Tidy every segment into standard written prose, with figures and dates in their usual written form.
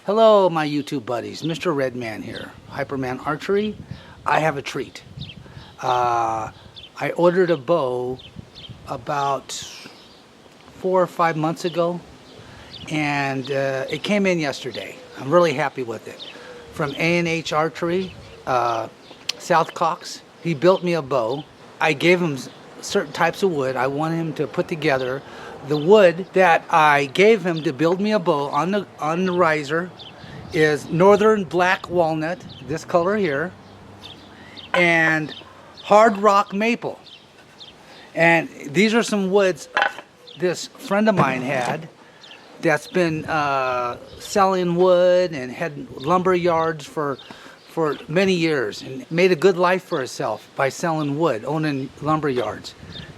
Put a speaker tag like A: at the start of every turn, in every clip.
A: Hello, my YouTube buddies. Mr. Redman here, Hyperman Archery. I have a treat. I ordered a bow about 4 or 5 months ago, and it came in yesterday. I'm really happy with it. From A&H Archery, South Cox. He built me a bow. I gave him certain types of wood I wanted him to put together. The wood that I gave him to build me a bow on the riser is northern black walnut, this color here, and hard rock maple. And these are some woods this friend of mine had that's been selling wood and had lumber yards for many years and made a good life for herself by selling wood, owning lumber yards.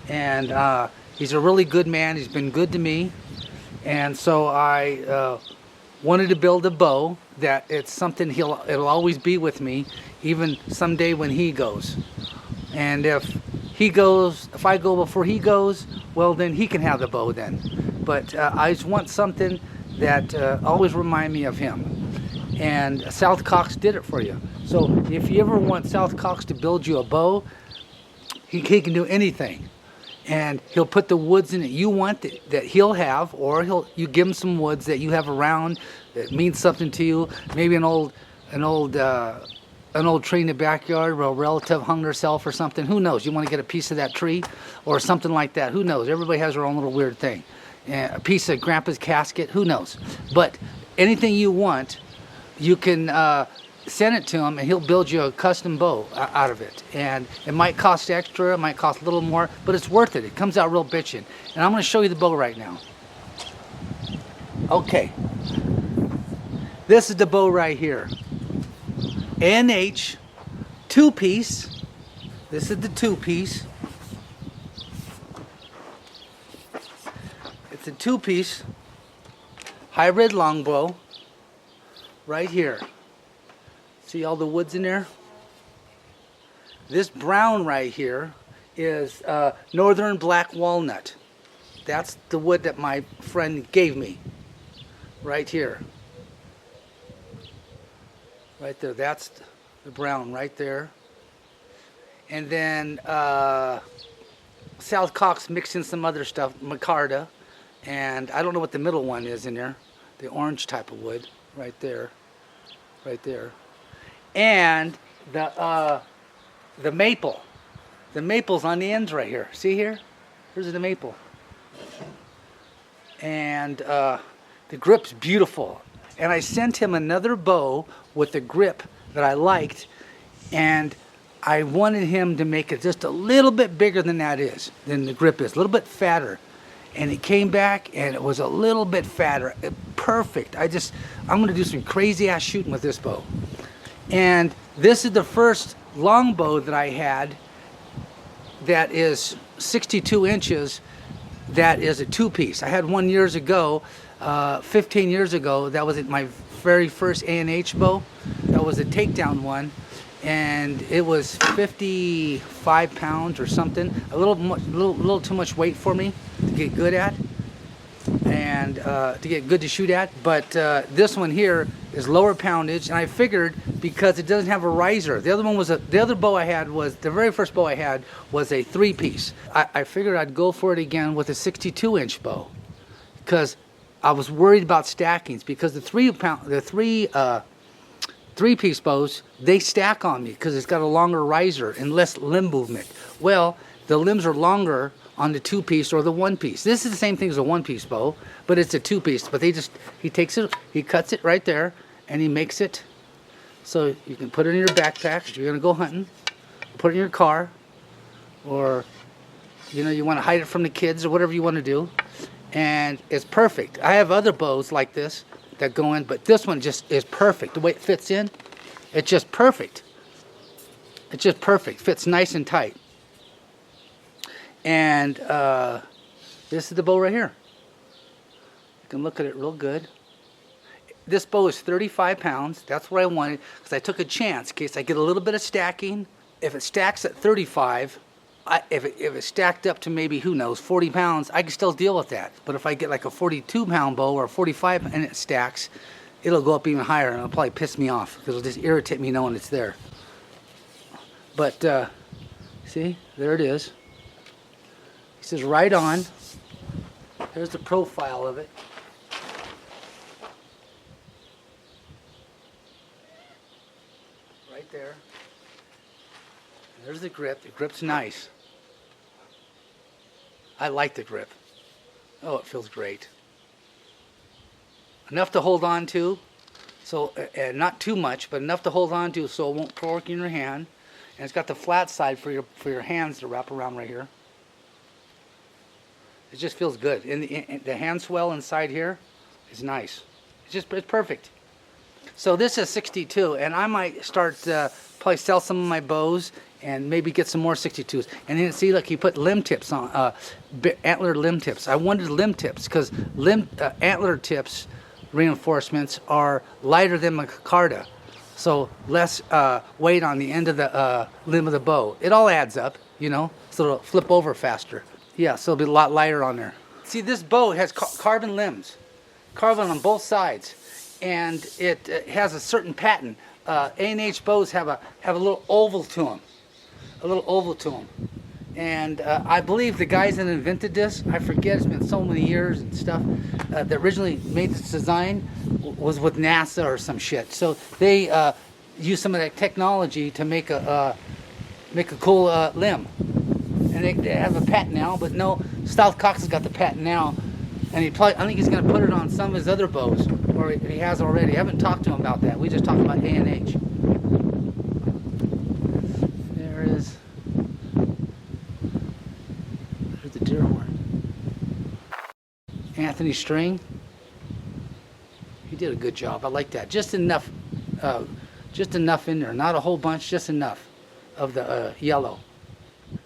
A: And he's a really good man. He's been good to me. And so I wanted to build a bow that it's something it'll always be with me, even someday when he goes. And if I go before he goes, well, then he can have the bow then. But I just want something that always remind me of him. And South Cox did it for you. So if you ever want South Cox to build you a bow, he can do anything. And he'll put the woods in that you want that he'll have, or you give him some woods that you have around that means something to you. Maybe an old tree in the backyard where a relative hung herself or something. Who knows? You want to get a piece of that tree or something like that. Who knows? Everybody has their own little weird thing. A piece of Grandpa's casket. Who knows? But anything you want, you can send it to him and he'll build you a custom bow out of it. And it might cost extra, it might cost a little more, but it's worth it. It comes out real bitchin'. And I'm going to show you the bow right now. Okay. This is the bow right here. A&H 2-piece. This is the 2-piece. It's a 2-piece hybrid longbow right here. See all the woods in there? This brown right here is northern black walnut. That's the wood that my friend gave me. Right here. Right there. That's the brown right there. And then South Cox mixed in some other stuff, micarta. And I don't know what the middle one is in there. The orange type of wood. Right there. Right there. And the maple. The maple's on the ends right here. See here? Here's the maple. And the grip's beautiful. And I sent him another bow with a grip that I liked, and I wanted him to make it just a little bit bigger than the grip is, a little bit fatter. And it came back and it was a little bit fatter. Perfect. I'm gonna do some crazy ass shooting with this bow. And this is the first longbow that I had that is 62 inches, that is a 2-piece. I had one years ago, 15 years ago. That was my very first A&H bow. That was a Takedown one, and it was 55 pounds or something. A little too much weight for me to get good at, and to get good to shoot at. But this one here is lower poundage, and I figured because it doesn't have a riser. The other bow I had was the very first bow I had was a 3-piece. I figured I'd go for it again with a 62-inch bow, because I was worried about stackings, because the 3-piece bows, they stack on me because it's got a longer riser and less limb movement. Well, the limbs are longer on the 2-piece or the 1-piece. This is the same thing as a 1-piece bow, but it's a 2-piece. But he takes it, he cuts it right there, and he makes it so you can put it in your backpack if you're gonna go hunting, put it in your car, or you want to hide it from the kids or whatever you want to do. And it's perfect. I have other bows like this that go in, but this one just is perfect. The way it fits in, it's just perfect. It's just perfect. Fits nice and tight. And this is the bow right here. You can look at it real good. This bow is 35 pounds. That's what I wanted, because I took a chance in case I get a little bit of stacking. If it stacks at 35, if it stacked up to maybe, who knows, 40 pounds, I can still deal with that. But if I get like a 42-pound bow or a 45 and it stacks, it'll go up even higher, and it'll probably piss me off because it'll just irritate me knowing it's there. But see, there it is. He says right on. There's the profile of it. Right there. And there's the grip. The grip's nice. I like the grip. Oh, it feels great. Enough to hold on to, so not too much, but enough to hold on to so it won't cork in your hand. And it's got the flat side for your hands to wrap around right here. It just feels good. And the hand swell inside here is nice. It's perfect. So this is 62, and I might start probably sell some of my bows and maybe get some more 62s. And then see, look, he put limb tips on, antler limb tips. I wanted limb tips because antler tips reinforcements are lighter than micarta, so less weight on the end of the limb of the bow. It all adds up, you know, so it'll flip over faster. Yeah, so it'll be a lot lighter on there. See, this bow has carbon limbs, carbon on both sides, and it has a certain pattern. A&H bows have a little oval to them, and I believe the guys that invented this, I forget, it's been so many years and stuff, that originally made this design was with NASA or some shit. So they used some of that technology to make a cool limb. And they have a patent now, but no, South Cox has got the patent now, and I think he's going to put it on some of his other bows, or he has already. I haven't talked to him about that. We just talked about A&H. There is. There's the deer horn. Anthony String. He did a good job. I like that. Just enough in there. Not a whole bunch, just enough of the yellow.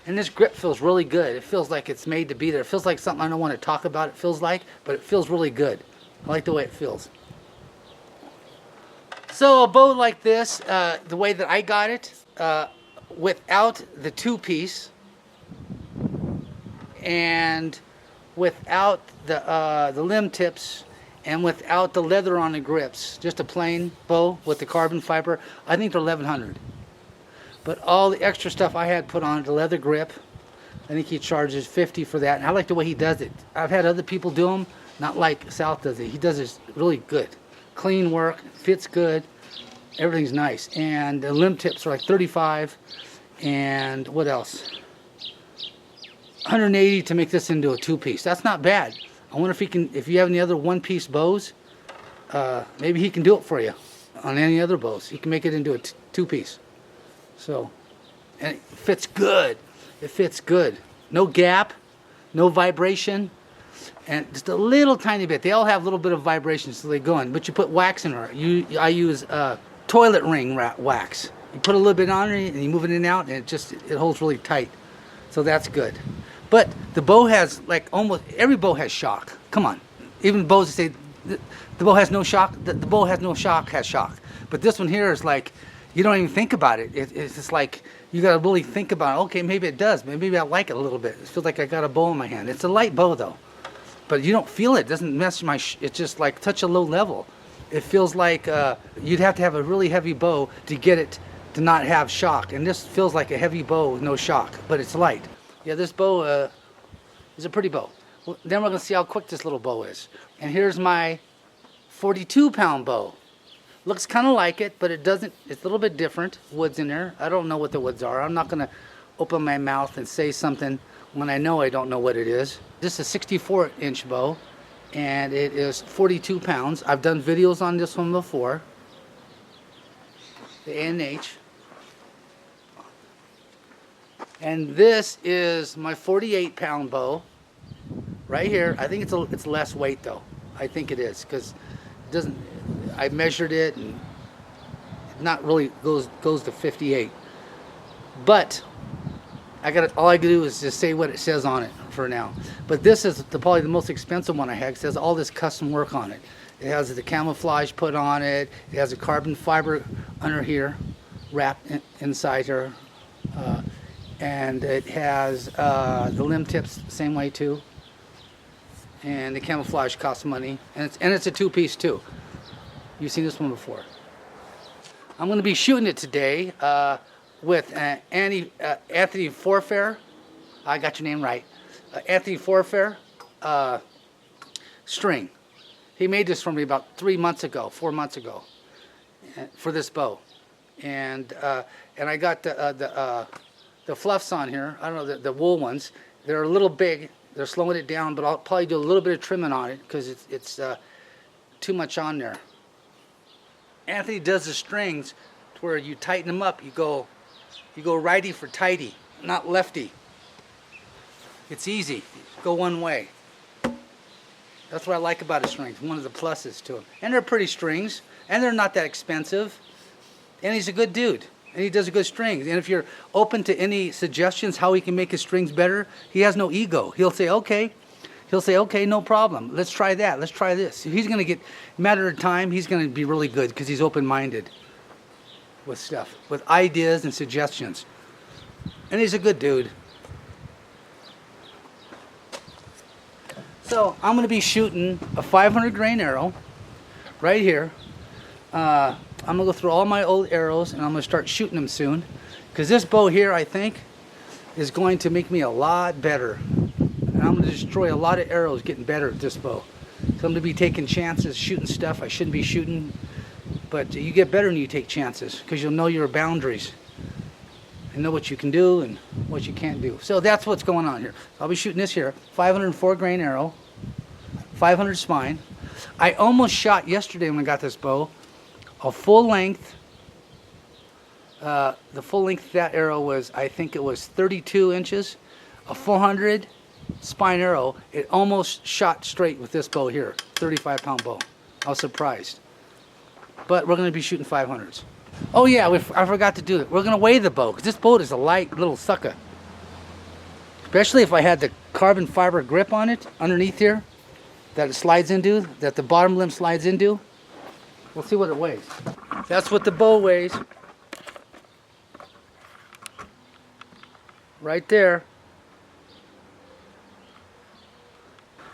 A: And this grip feels really good. It feels like it's made to be there. It feels like something I don't want to talk about, it feels like, but it feels really good. I like the way it feels. So a bow like this, the way that I got it, without the two-piece and without the limb tips and without the leather on the grips, just a plain bow with the carbon fiber, I think they're $1,100. But all the extra stuff I had put on it, the leather grip, I think he charges $50 for that. And I like the way he does it. I've had other people do them, not like South does it. He does it really good. Clean work, fits good, everything's nice. And the limb tips are like $35. And what else? $180 to make this into a two-piece. That's not bad. I wonder if you have any other one-piece bows, maybe he can do it for you on any other bows. He can make it into a two-piece. So, and it fits good. It fits good. No gap, no vibration, and just a little tiny bit. They all have a little bit of vibration, so they go in. But you put wax in there. I use toilet ring wax. You put a little bit on it, and you move it in and out, and it holds really tight. So that's good. But the bow has, like, almost every bow has shock. Come on. Even bows that say the bow has no shock, the bow has no shock has shock. But this one here is like, you don't even think about it. It's just like, you got to really think about it. Okay, maybe it does. Maybe I like it a little bit. It feels like I got a bow in my hand. It's a light bow, though. But you don't feel it. It doesn't mess it's just like touch a low level. It feels like you'd have to have a really heavy bow to get it to not have shock. And this feels like a heavy bow with no shock, but it's light. Yeah, this bow is a pretty bow. Well, then we're going to see how quick this little bow is. And here's my 42-pound bow. Looks kind of like it, but it doesn't. It's a little bit different. Wood's in there. I don't know what the woods are. I'm not going to open my mouth and say something when I know I don't know what it is. This is a 64-inch bow, and it is 42 pounds. I've done videos on this one before. The A&H. And this is my 48-pound bow right here. I think it's less weight, though. I think it is, because it doesn't. I measured it, and it not really goes to 58. But all I can do is just say what it says on it for now. But this is probably the most expensive one I had. It has all this custom work on it. It has the camouflage put on it. It has a carbon fiber under here, wrapped inside here, and it has the limb tips the same way too. And the camouflage costs money, and it's a two-piece too. You've seen this one before. I'm going to be shooting it today with Anthony Forfair. I got your name right. Anthony Forfair string. He made this for me about 4 months ago, for this bow. And I got the fluffs on here. I don't know, the wool ones. They're a little big. They're slowing it down, but I'll probably do a little bit of trimming on it because it's too much on there. Anthony does the strings to where you tighten them up. You go righty for tighty, not lefty. It's easy. Go one way. That's what I like about his strings. One of the pluses to them. And they're pretty strings, and they're not that expensive. And he's a good dude, and he does a good strings. And if you're open to any suggestions how he can make his strings better, he has no ego. He'll say, okay. He'll say, okay, no problem. Let's try that. Let's try this. He's going to get, matter of time, he's going to be really good because he's open-minded with stuff, with ideas and suggestions. And he's a good dude. So I'm going to be shooting a 500 grain arrow right here. I'm going to go through all my old arrows and I'm going to start shooting them soon. Because this bow here, I think, is going to make me a lot better. And I'm going to destroy a lot of arrows getting better at this bow. So I'm going to be taking chances, shooting stuff I shouldn't be shooting. But you get better when you take chances because you'll know your boundaries. And know what you can do and what you can't do. So that's what's going on here. I'll be shooting this here, 504 grain arrow, 500 spine. I almost shot yesterday when I got this bow a full length. The full length of that arrow was, I think it was 32 inches, a 400 spine arrow. It almost shot straight with this bow here, 35-pound bow. I was surprised. But we're going to be shooting 500s. Oh yeah, I forgot to do it. We're going to weigh the bow, because this boat is a light little sucker. Especially if I had the carbon fiber grip on it, underneath here, that it slides into, that the bottom limb slides into. We'll see what it weighs. That's what the bow weighs. Right there.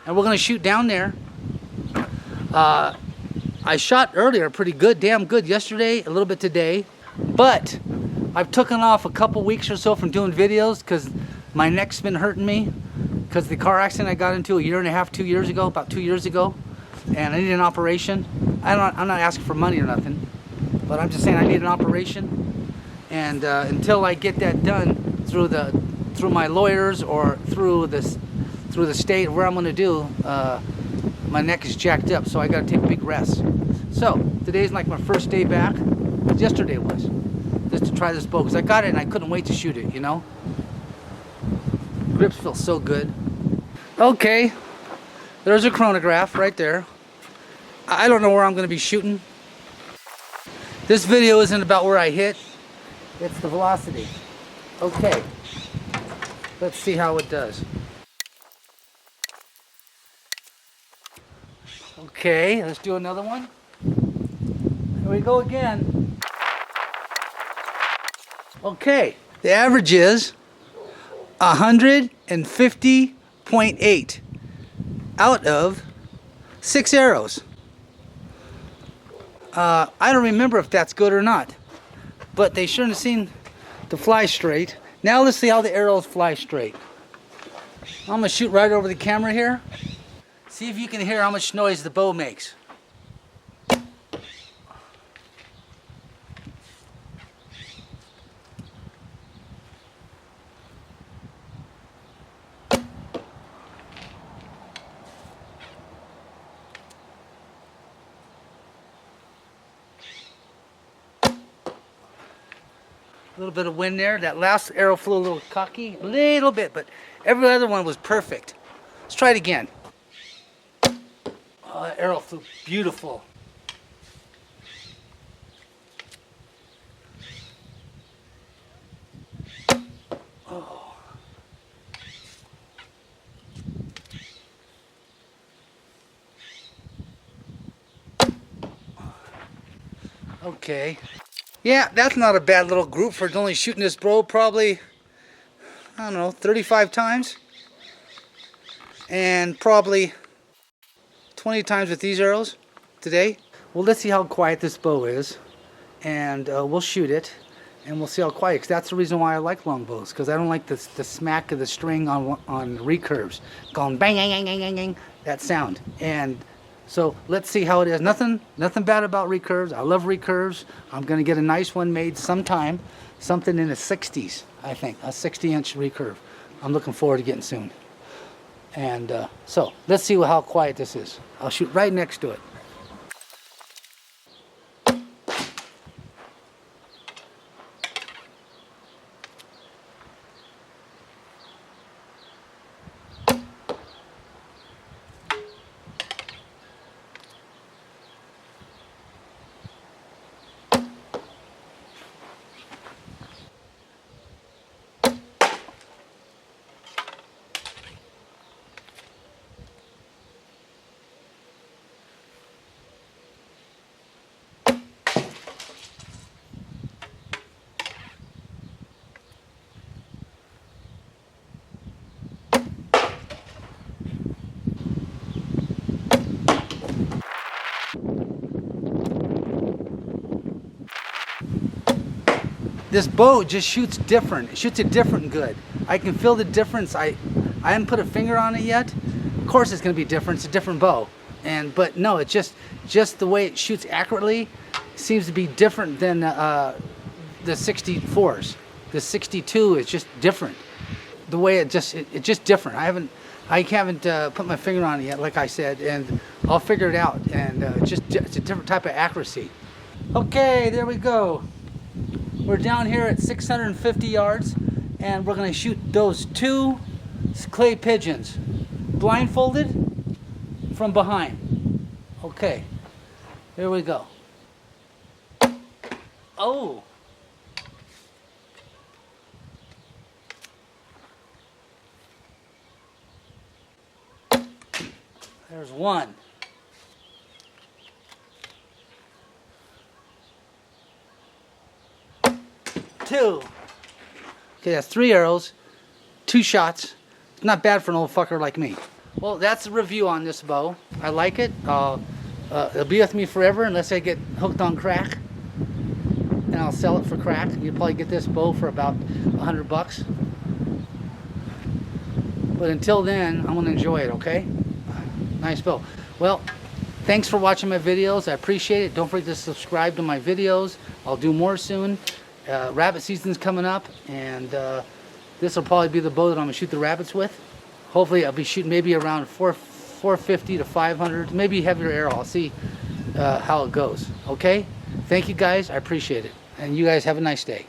A: And we're going to shoot down there. I shot earlier pretty good, damn good yesterday, a little bit today, but I've taken off a couple weeks or so from doing videos because my neck's been hurting me because the car accident I got into a year and a half, 2 years ago, about 2 years ago, and I need an operation. I'm not asking for money or nothing, but I'm just saying I need an operation, and until I get that done through my lawyers or through the state where I'm going to do, my neck is jacked up, so I got to take a big rest. So today's like my first day back. Yesterday was, just to try this bow because I got it and I couldn't wait to shoot it. You know, grips feel so good. Okay, there's a chronograph right there. I don't know where I'm going to be shooting. This video isn't about where I hit; it's the velocity. Okay, let's see how it does. Okay, let's do another one. Here we go again. Okay, the average is 150.8 out of 6 arrows. I don't remember if that's good or not, but they shouldn't have seemed to fly straight. Now let's see how the arrows fly straight. I'm going to shoot right over the camera here. See if you can hear how much noise the bow makes. A little bit of wind there. That last arrow flew a little cocky, a little bit, but every other one was perfect. Let's try it again. Oh, that arrow flew beautiful. Oh. Okay. Yeah, that's not a bad little group for only shooting this bow probably, I don't know, 35 times. And probably 20 times with these arrows today. Well, let's see how quiet this bow is, and we'll shoot it, and we'll see how quiet. 'Cause that's the reason why I like long bows, because I don't like the smack of the string on recurves, going bang, bang, bang, bang, bang, bang, that sound. And so let's see how it is. Nothing bad about recurves. I love recurves. I'm gonna get a nice one made sometime, something in the 60s, I think, a 60-inch recurve. I'm looking forward to getting soon. And so let's see how quiet this is. I'll shoot right next to it. This bow just shoots different. It shoots it different good. I can feel the difference. I haven't put a finger on it yet. Of course it's gonna be different. It's a different bow. But no, it's just the way it shoots accurately seems to be different than the 64s. The 62 is just different. The way it's just different. I haven't put my finger on it yet, like I said, and I'll figure it out. And it's a different type of accuracy. Okay, there we go. We're down here at 650 yards, and we're gonna shoot those 2 clay pigeons, blindfolded from behind. Okay, here we go. Oh! There's one. Two. Okay, that's 3 arrows, 2 shots. Not bad for an old fucker like me. Well, that's the review on this bow. I like it. It'll be with me forever unless I get hooked on crack. And I'll sell it for crack. You'll probably get this bow for about $100. But until then, I'm gonna enjoy it, okay? Nice bow. Well, thanks for watching my videos. I appreciate it. Don't forget to subscribe to my videos. I'll do more soon. Rabbit season's coming up, and this will probably be the bow that I'm gonna shoot the rabbits with. Hopefully I'll be shooting maybe around 450 to 500, maybe heavier arrow. I'll see how it goes. Okay? Thank you guys, I appreciate it. And you guys have a nice day.